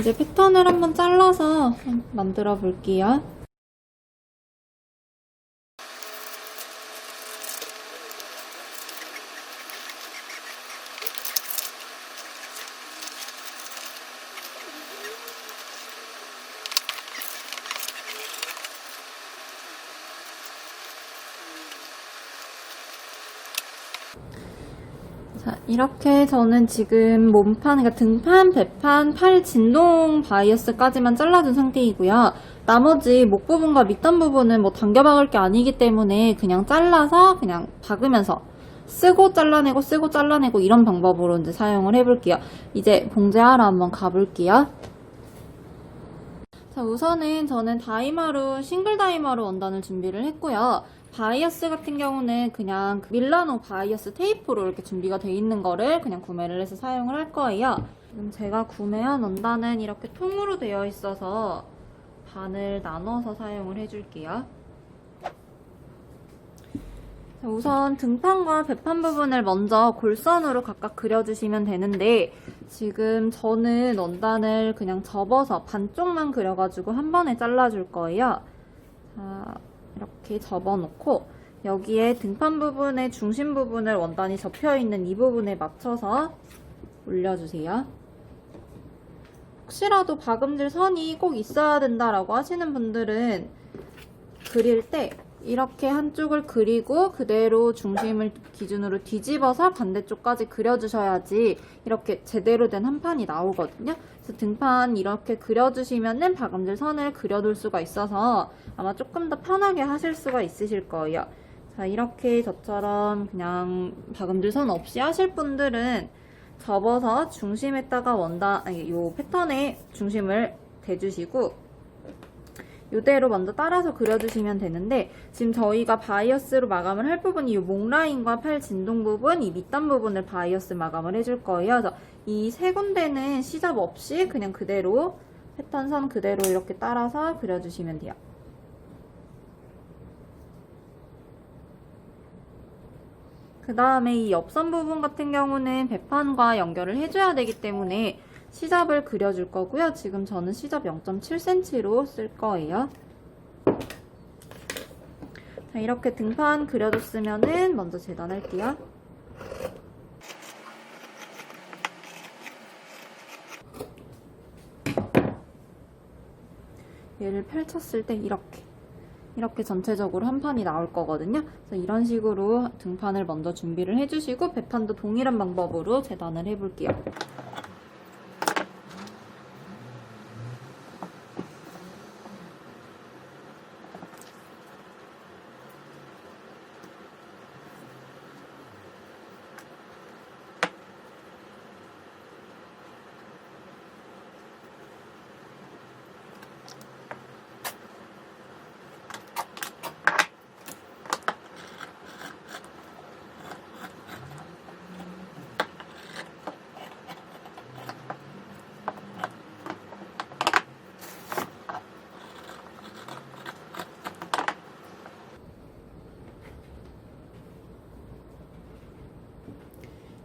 이제 패턴을 한번 잘라서 만들어 볼게요. 자, 이렇게 저는 지금 몸판, 그러니까 등판, 배판, 팔 진동 바이어스까지만 잘라준 상태이고요. 나머지 목 부분과 밑단 부분은 뭐 당겨 박을 게 아니기 때문에 그냥 잘라서 그냥 박으면서 쓰고 잘라내고 쓰고 잘라내고 이런 방법으로 이제 사용을 해볼게요. 이제 봉제하러 한번 가볼게요. 자, 우선은 저는 다이마루, 싱글 다이마루 원단을 준비를 했고요. 바이어스 같은 경우는 그냥 밀라노 바이어스 테이프로 이렇게 준비가 돼 있는 거를 그냥 구매를 해서 사용을 할 거예요. 지금 제가 구매한 원단은 이렇게 통으로 되어 있어서 반을 나눠서 사용을 해줄게요. 자, 우선 등판과 배판 부분을 먼저 골선으로 각각 그려주시면 되는데 지금 저는 원단을 그냥 접어서 반쪽만 그려가지고 한 번에 잘라줄 거예요. 자, 이렇게 접어놓고 여기에 등판 부분의 중심 부분을 원단이 접혀있는 이 부분에 맞춰서 올려주세요. 혹시라도 박음질 선이 꼭 있어야 된다라고 하시는 분들은 그릴 때 이렇게 한쪽을 그리고 그대로 중심을 기준으로 뒤집어서 반대쪽까지 그려주셔야지 이렇게 제대로 된 한 판이 나오거든요. 그래서 등판 이렇게 그려주시면은 박음질 선을 그려둘 수가 있어서 아마 조금 더 편하게 하실 수가 있으실 거예요. 자, 이렇게 저처럼 그냥 박음질 선 없이 하실 분들은 접어서 중심에다가 요 패턴에 중심을 대주시고 이대로 먼저 따라서 그려주시면 되는데 지금 저희가 바이어스로 마감을 할 부분이 이 목 라인과 팔 진동 부분, 이 밑단 부분을 바이어스 마감을 해줄 거예요. 그래서 이 세 군데는 시접 없이 그냥 그대로 패턴 선 그대로 이렇게 따라서 그려주시면 돼요. 그 다음에 이 옆선 부분 같은 경우는 배판과 연결을 해줘야 되기 때문에 시접을 그려줄 거고요. 지금 저는 시접 0.7cm로 쓸 거예요. 자, 이렇게 등판 그려줬으면은 먼저 재단할게요. 얘를 펼쳤을 때 이렇게 전체적으로 한 판이 나올 거거든요. 그래서 이런 식으로 등판을 먼저 준비를 해주시고 배판도 동일한 방법으로 재단을 해볼게요.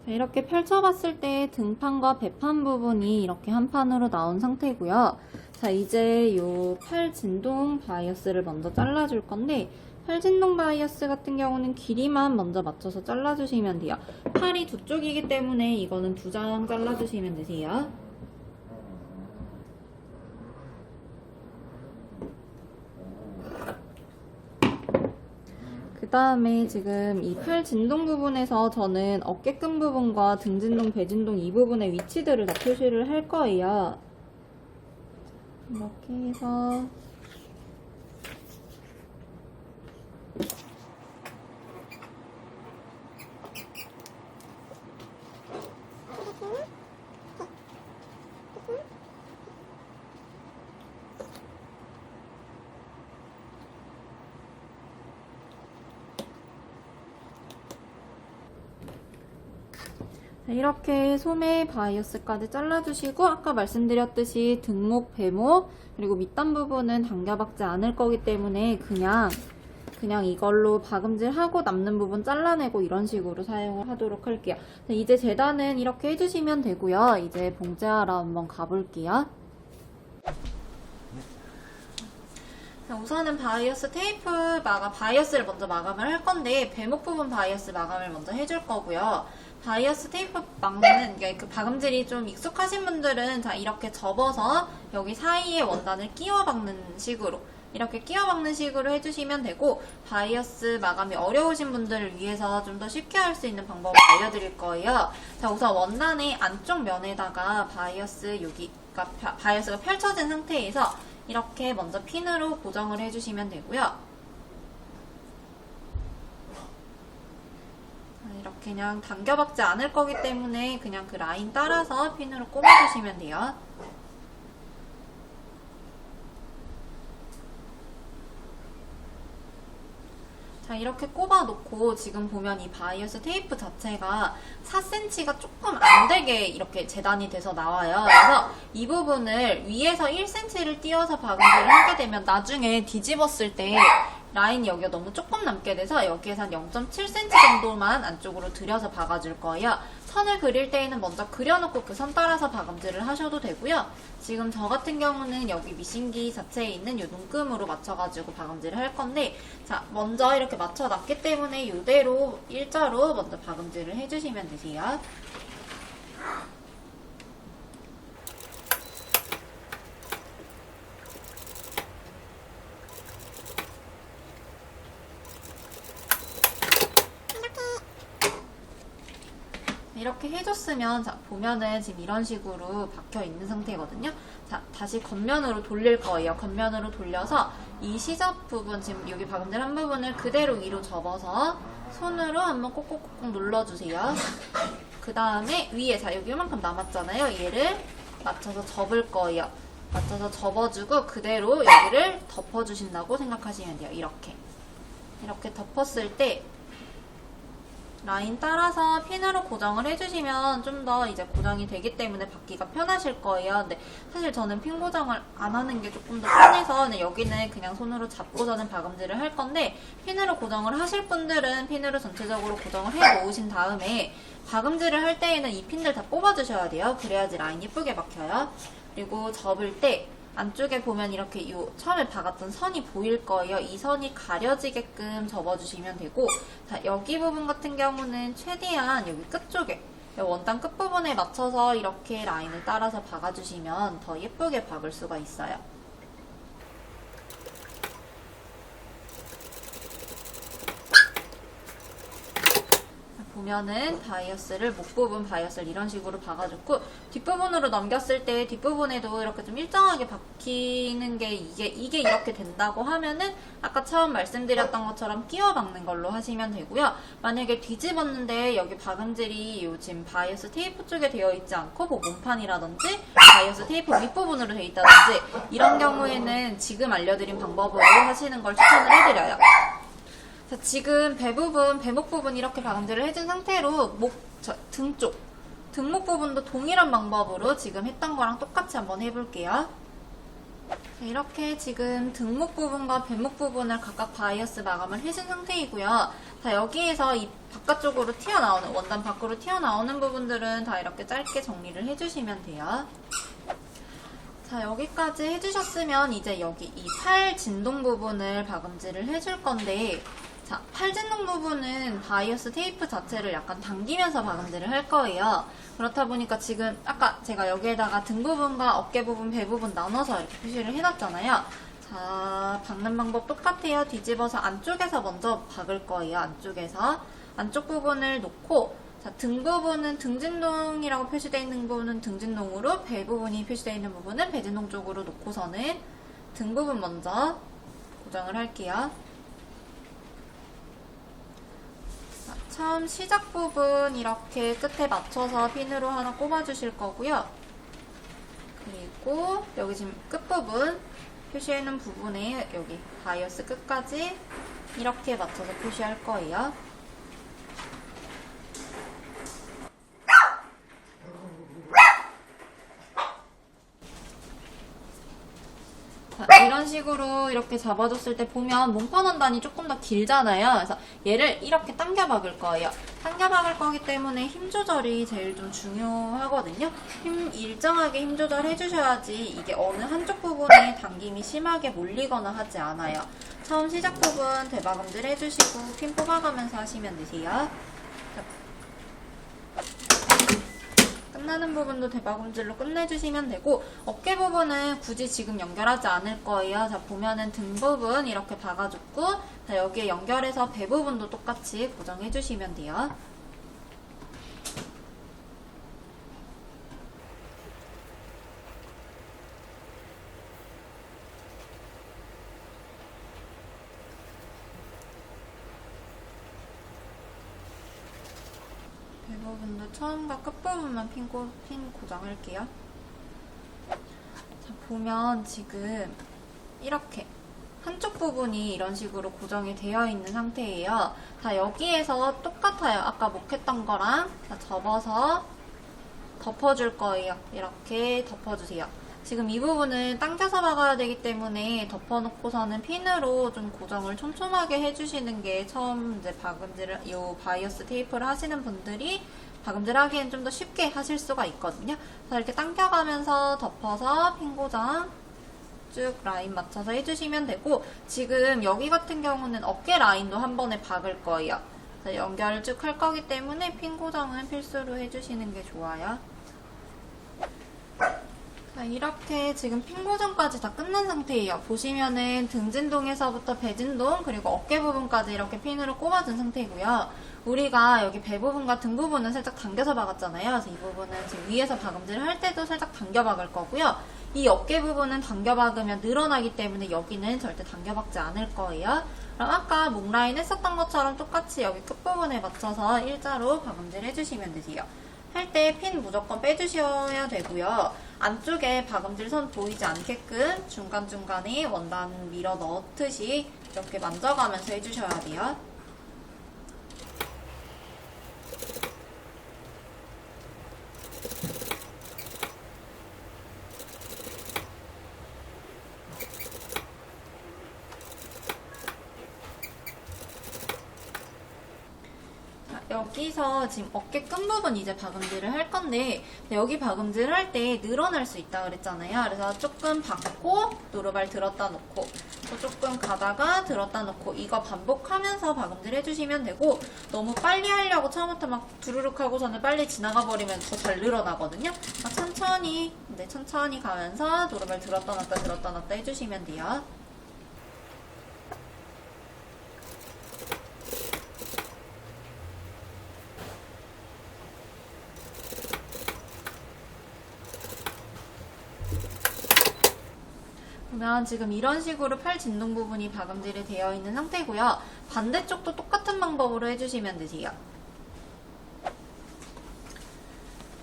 이렇게 펼쳐봤을 때 등판과 배판 부분이 이렇게 한 판으로 나온 상태고요. 자, 이제 요 팔 진동 바이어스를 먼저 잘라줄 건데 팔 진동 바이어스 같은 경우는 길이만 먼저 맞춰서 잘라주시면 돼요. 팔이 두 쪽이기 때문에 이거는 2장 잘라주시면 되세요. 그 다음에 지금 이 팔 진동 부분에서 저는 어깨끈 부분과 등 진동, 배 진동 이 부분의 위치들을 다 표시를 할 거예요. 이렇게 해서 이렇게 소매 바이어스까지 잘라주시고 아까 말씀드렸듯이 등목, 배목 그리고 밑단 부분은 당겨박지 않을 거기 때문에 그냥 이걸로 박음질하고 남는 부분 잘라내고 이런 식으로 사용을 하도록 할게요. 이제 재단은 이렇게 해주시면 되고요. 이제 봉제하러 한번 가볼게요. 우선은 바이어스 테이프 바이어스를 먼저 마감을 할 건데, 배목 부분 바이어스 마감을 먼저 해줄 거고요. 바이어스 테이프 막는, 그 박음질이 좀 익숙하신 분들은 자, 이렇게 접어서 여기 사이에 원단을 끼워 박는 식으로, 이렇게 끼워 박는 식으로 해주시면 되고, 바이어스 마감이 어려우신 분들을 위해서 좀 더 쉽게 할 수 있는 방법을 알려드릴 거예요. 자, 우선 원단의 안쪽 면에다가 바이어스가 펼쳐진 상태에서 이렇게 먼저 핀으로 고정을 해주시면 되고요. 이렇게 그냥 당겨박지 않을 거기 때문에 그냥 그 라인 따라서 핀으로 꼽아주시면 돼요. 자, 이렇게 꼽아놓고 지금 보면 이 바이어스 테이프 자체가 4cm가 조금 안 되게 이렇게 재단이 돼서 나와요. 그래서 이 부분을 위에서 1cm를 띄워서 박음질을 하게 되면 나중에 뒤집었을 때 라인이 여기가 너무 조금 남게 돼서 여기에서 한 0.7cm 정도만 안쪽으로 들여서 박아줄 거예요. 선을 그릴 때에는 먼저 그려놓고 그 선 따라서 박음질을 하셔도 되고요. 지금 저 같은 경우는 여기 미싱기 자체에 있는 이 눈금으로 맞춰가지고 박음질을 할 건데, 자, 먼저 이렇게 맞춰놨기 때문에 이대로 일자로 먼저 박음질을 해주시면 되세요. 이렇게 해줬으면, 자, 보면은 지금 이런 식으로 박혀 있는 상태거든요. 자, 다시 겉면으로 돌릴 거예요. 겉면으로 돌려서 이 시접 부분, 지금 여기 박음질 한 부분을 그대로 위로 접어서 손으로 한번 꼭꼭꼭 눌러주세요. 그 다음에 위에, 자, 여기 이만큼 남았잖아요. 얘를 맞춰서 접을 거예요. 맞춰서 접어주고 그대로 여기를 덮어주신다고 생각하시면 돼요. 이렇게 덮었을 때 라인 따라서 핀으로 고정을 해주시면 좀 더 이제 고정이 되기 때문에 받기가 편하실 거예요. 근데 사실 저는 핀 고정을 안 하는 게 조금 더 편해서 여기는 그냥 손으로 잡고서는 박음질을 할 건데, 핀으로 고정을 하실 분들은 핀으로 전체적으로 고정을 해 놓으신 다음에 박음질을 할 때에는 이 핀들 다 뽑아주셔야 돼요. 그래야지 라인 예쁘게 박혀요. 그리고 접을 때 안쪽에 보면 이렇게 처음에 박았던 선이 보일 거예요. 이 선이 가려지게끔 접어주시면 되고, 자, 여기 부분 같은 경우는 최대한 여기 끝쪽에, 원단 끝부분에 맞춰서 이렇게 라인을 따라서 박아주시면 더 예쁘게 박을 수가 있어요. 보면은 바이어스를, 목 부분 바이어스를 이런 식으로 박아줬고, 뒷부분으로 넘겼을 때 뒷부분에도 이렇게 좀 일정하게 박히는 게 이게 이렇게 된다고 하면은 아까 처음 말씀드렸던 것처럼 끼워 박는 걸로 하시면 되고요. 만약에 뒤집었는데 여기 박음질이 지금 바이어스 테이프 쪽에 되어 있지 않고 뭐 몸판이라든지 바이어스 테이프 윗부분으로 되어 있다든지 이런 경우에는 지금 알려드린 방법으로 하시는 걸 추천을 해드려요. 자, 지금 배목 부분 이렇게 박음질을 해준 상태로 등목 부분도 동일한 방법으로 지금 했던 거랑 똑같이 한번 해볼게요. 자, 이렇게 지금 등목 부분과 배목 부분을 각각 바이어스 마감을 해준 상태이고요. 자, 여기에서 이 바깥쪽으로 튀어나오는, 원단 밖으로 튀어나오는 부분들은 다 이렇게 짧게 정리를 해주시면 돼요. 자, 여기까지 해주셨으면 이제 여기 이 팔 진동 부분을 박음질을 해줄 건데, 자, 팔 진동 부분은 바이어스 테이프 자체를 약간 당기면서 박음질을 할 거예요. 그렇다 보니까 지금 아까 제가 여기에다가 등 부분과 어깨 부분, 배 부분 나눠서 이렇게 표시를 해놨잖아요. 자, 박는 방법 똑같아요. 뒤집어서 안쪽에서 먼저 박을 거예요. 안쪽 부분을 놓고, 자, 등 부분은 등진동이라고 표시되어 있는 부분은 등진동으로, 배 부분이 표시되어 있는 부분은 배진동 쪽으로 놓고서는 등 부분 먼저 고정을 할게요. 자, 처음 시작 부분 이렇게 끝에 맞춰서 핀으로 하나 꼽아주실 거고요. 그리고 여기 지금 끝부분 표시해놓은 부분에 여기 바이어스 끝까지 이렇게 맞춰서 표시할 거예요. 이런 식으로 이렇게 잡아줬을 때 보면 몸판 원단이 조금 더 길잖아요. 그래서 얘를 이렇게 당겨 박을 거예요. 당겨 박을 거기 때문에 힘 조절이 제일 좀 중요하거든요. 일정하게 힘 조절 해주셔야지 이게 어느 한쪽 부분에 당김이 심하게 몰리거나 하지 않아요. 처음 시작 부분 대박음질 해주시고 핀 뽑아가면서 하시면 되세요. 끝나는 부분도 대박음질로 끝내주시면 되고, 어깨 부분은 굳이 지금 연결하지 않을 거예요. 자, 보면은 등 부분 이렇게 박아줬고, 자, 여기에 연결해서 배 부분도 똑같이 고정해주시면 돼요. 배 부분도 처음과 끝부분만 핀 고정할게요. 자, 보면 지금 이렇게 한쪽 부분이 이런 식으로 고정이 되어 있는 상태예요. 자, 여기에서 똑같아요. 아까 목했던 거랑. 자, 접어서 덮어줄 거예요. 이렇게 덮어주세요. 지금 이 부분은 당겨서 박아야 되기 때문에 덮어놓고서는 핀으로 좀 고정을 촘촘하게 해주시는 게 처음 이제 요 바이어스 테이프를 하시는 분들이 박음질 하기엔 좀 더 쉽게 하실 수가 있거든요. 그래서 이렇게 당겨가면서 덮어서 핀 고정 쭉 라인 맞춰서 해주시면 되고, 지금 여기 같은 경우는 어깨 라인도 한 번에 박을 거예요. 연결을 쭉 할 거기 때문에 핀 고정은 필수로 해주시는 게 좋아요. 자, 이렇게 지금 핀 고정까지 다 끝난 상태예요. 보시면은 등진동에서부터 배진동 그리고 어깨 부분까지 이렇게 핀으로 꼽아준 상태고요. 우리가 여기 배 부분과 등 부분은 살짝 당겨서 박았잖아요. 그래서 이 부분은 지금 위에서 박음질을 할 때도 살짝 당겨 박을 거고요. 이 어깨 부분은 당겨 박으면 늘어나기 때문에 여기는 절대 당겨 박지 않을 거예요. 그럼 아까 목 라인 했었던 것처럼 똑같이 여기 끝부분에 맞춰서 일자로 박음질 해주시면 되세요. 할 때 핀 무조건 빼주셔야 되고요. 안쪽에 박음질 선 보이지 않게끔 중간중간에 원단 밀어 넣듯이 이렇게 만져가면서 해주셔야 돼요. 여기서 지금 어깨 끝부분 이제 박음질을 할 건데, 여기 박음질 할 때 늘어날 수 있다 그랬잖아요. 그래서 조금 박고 노루발 들었다 놓고 또 조금 가다가 들었다 놓고 이거 반복하면서 박음질 해주시면 되고, 너무 빨리 하려고 처음부터 막 두루룩 하고서는 빨리 지나가 버리면 더 잘 늘어나거든요. 천천히 이제 천천히 가면서 노루발 들었다 놨다 해주시면 돼요. 보면 지금 이런 식으로 팔 진동 부분이 박음질이 되어 있는 상태고요. 반대쪽도 똑같은 방법으로 해주시면 되세요.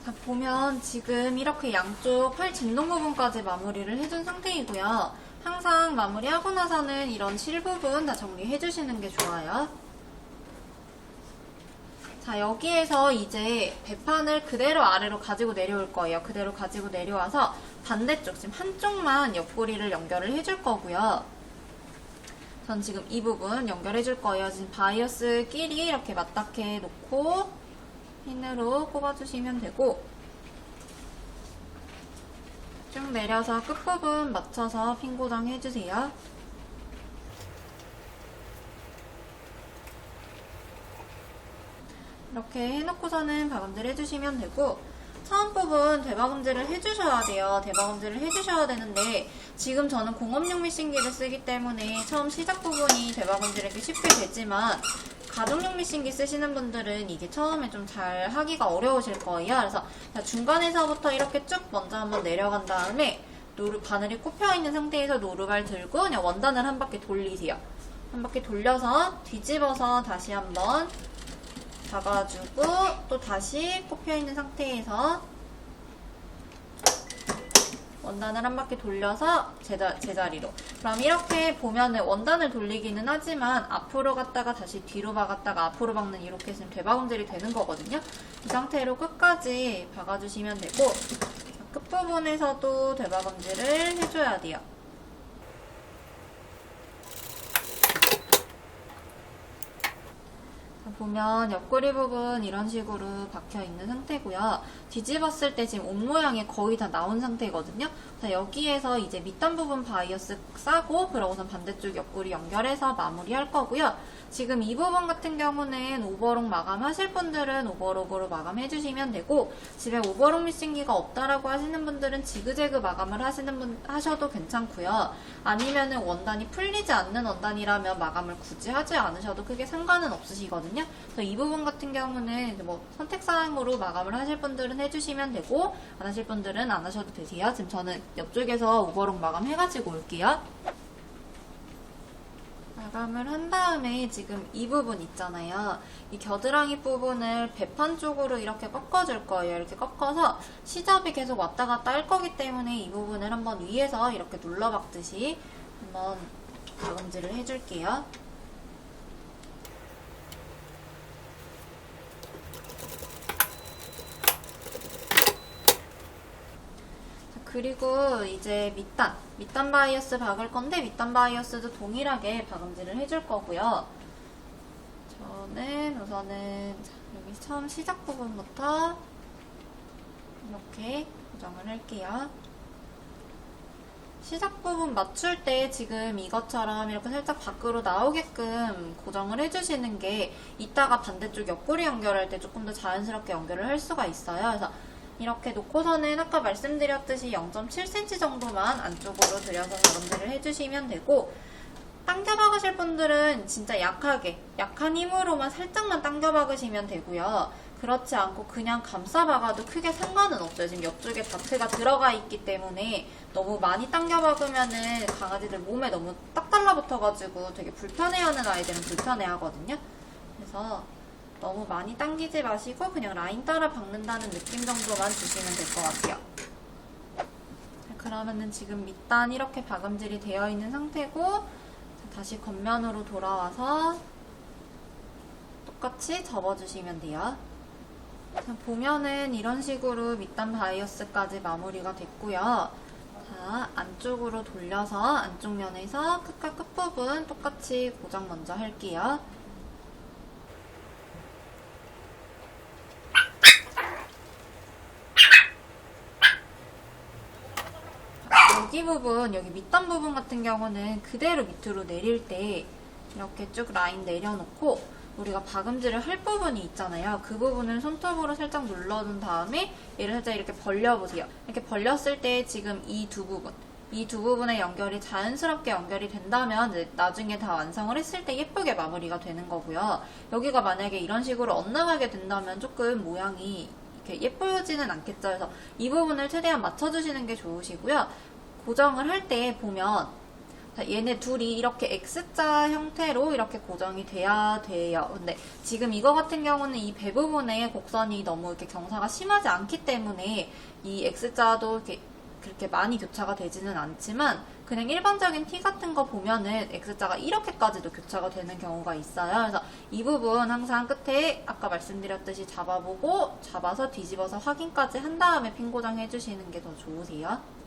자, 보면 지금 이렇게 양쪽 팔 진동 부분까지 마무리를 해준 상태이고요. 항상 마무리하고 나서는 이런 실 부분 다 정리해주시는 게 좋아요. 자, 여기에서 이제 배판을 그대로 아래로 가지고 내려올 거예요. 그대로 가지고 내려와서 반대쪽, 지금 한쪽만 옆구리를 연결을 해줄 거고요. 전 지금 이 부분 연결해줄 거예요. 지금 바이어스 끼리 이렇게 맞닿게 놓고 핀으로 꼽아주시면 되고, 쭉 내려서 끝부분 맞춰서 핀 고정해주세요. 이렇게 해놓고서는 박음질 해주시면 되고, 처음 부분 대박음질을 해주셔야 돼요. 대박음질을 해주셔야 되는데, 지금 저는 공업용 미싱기를 쓰기 때문에 처음 시작 부분이 대박음질하기 쉽게 되지만, 가정용 미싱기 쓰시는 분들은 이게 처음에 좀 잘 하기가 어려우실 거예요. 그래서 중간에서부터 이렇게 쭉 먼저 한번 내려간 다음에 바늘이 꼽혀있는 상태에서 노루발 들고 그냥 원단을 한 바퀴 돌리세요. 한 바퀴 돌려서 뒤집어서 다시 한번 잡아주고 또 다시 꼽혀있는 상태에서 원단을 한 바퀴 돌려서 제자리로. 그럼 이렇게 보면은 원단을 돌리기는 하지만 앞으로 갔다가 다시 뒤로 박았다가 앞으로 박는 이렇게 지금 대박음질이 되는 거거든요. 이 상태로 끝까지 박아주시면 되고, 끝부분에서도 대박음질을 해줘야 돼요. 보면 옆구리 부분 이런 식으로 박혀 있는 상태고요. 뒤집었을 때 지금 옷 모양이 거의 다 나온 상태거든요. 자, 여기에서 이제 밑단 부분 바이어스 싸고 그러고선 반대쪽 옆구리 연결해서 마무리할 거고요. 지금 이 부분 같은 경우는 오버록 마감하실 분들은 오버록으로 마감해주시면 되고, 집에 오버록 미싱기가 없다라고 하시는 분들은 지그재그 마감을 하셔도 괜찮고요. 아니면은 원단이 풀리지 않는 원단이라면 마감을 굳이 하지 않으셔도 크게 상관은 없으시거든요. 그래서 이 부분 같은 경우는 뭐 선택사항으로 마감을 하실 분들은 해주시면 되고, 안 하실 분들은 안 하셔도 되세요. 지금 저는 옆쪽에서 오버록 마감해가지고 올게요. 마감을 한 다음에 지금 이 부분 있잖아요. 이 겨드랑이 부분을 배판 쪽으로 이렇게 꺾어줄 거예요. 이렇게 꺾어서 시접이 계속 왔다 갔다 할 거기 때문에 이 부분을 한번 위에서 이렇게 눌러박듯이 한번 가금질을 해줄게요. 그리고 이제 밑단 바이어스 박을 건데, 밑단 바이어스도 동일하게 박음질을 해줄 거고요. 저는 우선은 여기 처음 시작 부분부터 이렇게 고정을 할게요. 시작 부분 맞출 때 지금 이것처럼 이렇게 살짝 밖으로 나오게끔 고정을 해주시는 게 이따가 반대쪽 옆구리 연결할 때 조금 더 자연스럽게 연결을 할 수가 있어요. 그래서 이렇게 놓고서는 아까 말씀드렸듯이 0.7cm 정도만 안쪽으로 들여서 가름질을 해주시면 되고, 당겨 박으실 분들은 진짜 약한 힘으로만 살짝만 당겨 박으시면 되고요. 그렇지 않고 그냥 감싸 박아도 크게 상관은 없어요. 지금 옆쪽에 다트가 들어가 있기 때문에 너무 많이 당겨 박으면은 강아지들 몸에 너무 딱 달라붙어가지고 되게 불편해하는 아이들은 불편해하거든요. 그래서 너무 많이 당기지 마시고 그냥 라인 따라 박는다는 느낌 정도만 주시면 될 것 같아요. 그러면은 지금 밑단 이렇게 박음질이 되어 있는 상태고, 다시 겉면으로 돌아와서 똑같이 접어주시면 돼요. 보면은 이런 식으로 밑단 바이어스까지 마무리가 됐고요. 자, 안쪽으로 돌려서 안쪽 면에서 끝과 끝부분 똑같이 고정 먼저 할게요. 여기 부분, 여기 밑단 부분 같은 경우는 그대로 밑으로 내릴 때 이렇게 쭉 라인 내려놓고 우리가 박음질을 할 부분이 있잖아요. 그 부분을 손톱으로 살짝 눌러준 다음에 얘를 살짝 이렇게 벌려보세요. 이렇게 벌렸을 때 지금 이 두 부분의 연결이 자연스럽게 연결이 된다면 이제 나중에 다 완성을 했을 때 예쁘게 마무리가 되는 거고요. 여기가 만약에 이런 식으로 엇나가게 된다면 조금 모양이 이렇게 예쁘지는 않겠죠. 그래서 이 부분을 최대한 맞춰주시는 게 좋으시고요. 고정을 할 때 보면 얘네 둘이 이렇게 X자 형태로 이렇게 고정이 돼야 돼요. 근데 지금 이거 같은 경우는 이 배 부분에 곡선이 너무 이렇게 경사가 심하지 않기 때문에 이 X자도 이렇게 그렇게 많이 교차가 되지는 않지만, 그냥 일반적인 티 같은 거 보면은 X자가 이렇게까지도 교차가 되는 경우가 있어요. 그래서 이 부분 항상 끝에 아까 말씀드렸듯이 잡아보고 잡아서 뒤집어서 확인까지 한 다음에 핀 고정 해주시는 게 더 좋으세요.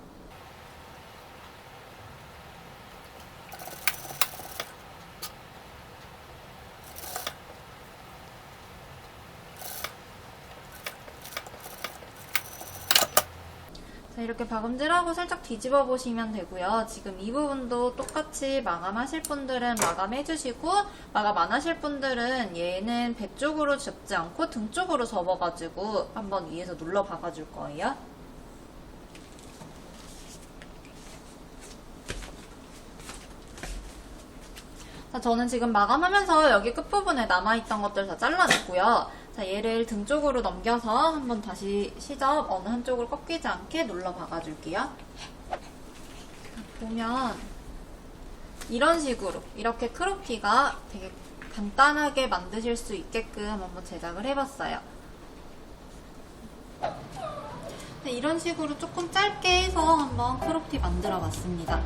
이렇게 박음질하고 살짝 뒤집어 보시면 되고요. 지금 이 부분도 똑같이 마감하실 분들은 마감해주시고, 마감 안 하실 분들은 얘는 배 쪽으로 접지 않고 등 쪽으로 접어가지고 한번 위에서 눌러 박아줄 거예요. 자, 저는 지금 마감하면서 여기 끝부분에 남아있던 것들 다 잘라냈고요. 자, 얘를 등 쪽으로 넘겨서 한번 다시 시접 어느 한쪽으로 꺾이지 않게 눌러 박아줄게요. 보면 이런 식으로 이렇게 크롭티가 되게 간단하게 만드실 수 있게끔 한번 제작을 해봤어요. 이런 식으로 조금 짧게 해서 한번 크롭티 만들어 봤습니다.